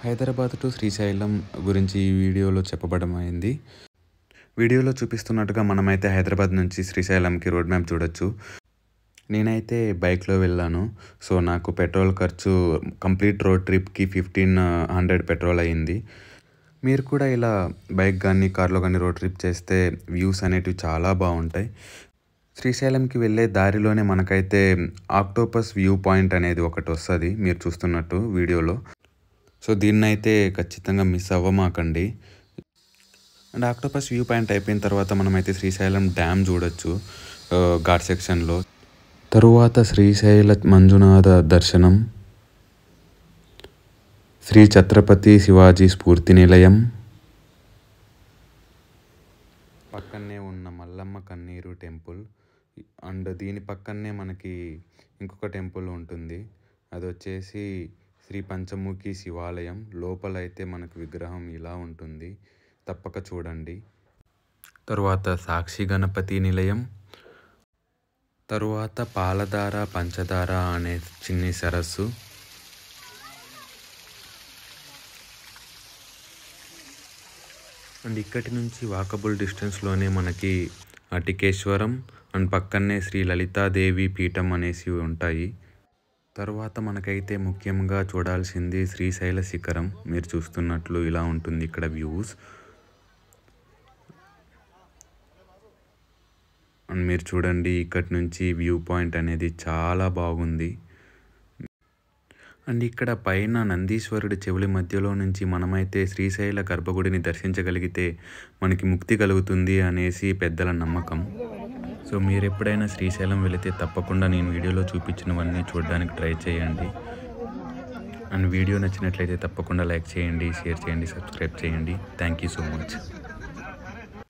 Hyderabad to Srisailam గురించి ఈ వీడియోలో చెప్పబడమైంది. వీడియోలో చూపిస్తున్నట్టుగా మనమైతే హైదరాబాద్ నుంచి శ్రీశైలంకి రోడ్ మ్యాప్ చూడొచ్చు. నేనైతే బైక్లో వెళ్ళాను. సో నాకు పెట్రోల్ ఖర్చు కంప్లీట్ రోడ్ ట్రిప్కి 1500 పెట్రోల్ అయ్యింది. మీరు కూడా ఇలా బైక్ కానీ కార్లో కానీ రోడ్ ట్రిప్ చేస్తే వ్యూస్ అనేటివి చాలా బాగుంటాయి. శ్రీశైలంకి వెళ్ళే దారిలోనే మనకైతే ఆక్టోపస్ వ్యూ పాయింట్ అనేది ఒకటి వస్తుంది, మీరు చూస్తున్నట్టు వీడియోలో. సో దీన్నైతే ఖచ్చితంగా మిస్ అవ్వమాకండి. అండ్ ఆక్టోపస్ వ్యూ పాయింట్ అయిపోయిన తర్వాత మనమైతే శ్రీశైలం డ్యామ్ చూడొచ్చు ఘాట్ సెక్షన్లో. తరువాత శ్రీశైల మంజునాథ దర్శనం, శ్రీ ఛత్రపతి శివాజీ స్ఫూర్తి నిలయం, పక్కనే ఉన్న మల్లమ్మ కన్నీరు టెంపుల్, అండ్ దీని పక్కనే మనకి ఇంకొక టెంపుల్ ఉంటుంది, అది వచ్చేసి శ్రీ పంచముఖి శివాలయం. లోపలైతే మనకు విగ్రహం ఇలా ఉంటుంది, తప్పక చూడండి. తరువాత సాక్షి గణపతి నిలయం, తరువాత పాలధార పంచదార అనే చిన్ని సరస్సు, అండ్ ఇక్కడి నుంచి వాకబుల్ డిస్టెన్స్లోనే మనకి టికేశ్వరం అండ్ పక్కనే శ్రీ లలితాదేవి పీఠం అనేసి ఉంటాయి. తరువాత మనకైతే ముఖ్యంగా చూడాల్సింది శ్రీశైల శిఖరం. మీరు చూస్తున్నట్లు ఇలా ఉంటుంది ఇక్కడ వ్యూస్. అండ్ మీరు చూడండి, ఇక్కడి నుంచి వ్యూ పాయింట్ అనేది చాలా బాగుంది. అండ్ ఇక్కడ పైన నందీశ్వరుడి చెవుల మధ్యలో నుంచి మనమైతే శ్రీశైల గర్భగుడిని దర్శించగలిగితే మనకి ముక్తి కలుగుతుంది అనేసి పెద్దల నమ్మకం. సో మీరు ఎప్పుడైనా శ్రీశైలం వెళితే తప్పకుండా నేను వీడియోలో చూపించినవన్నీ చూడడానికి ట్రై చేయండి. అండ్ వీడియో నచ్చినట్లయితే తప్పకుండా లైక్ చేయండి, షేర్ చేయండి, సబ్స్క్రైబ్ చేయండి. Thank you so much.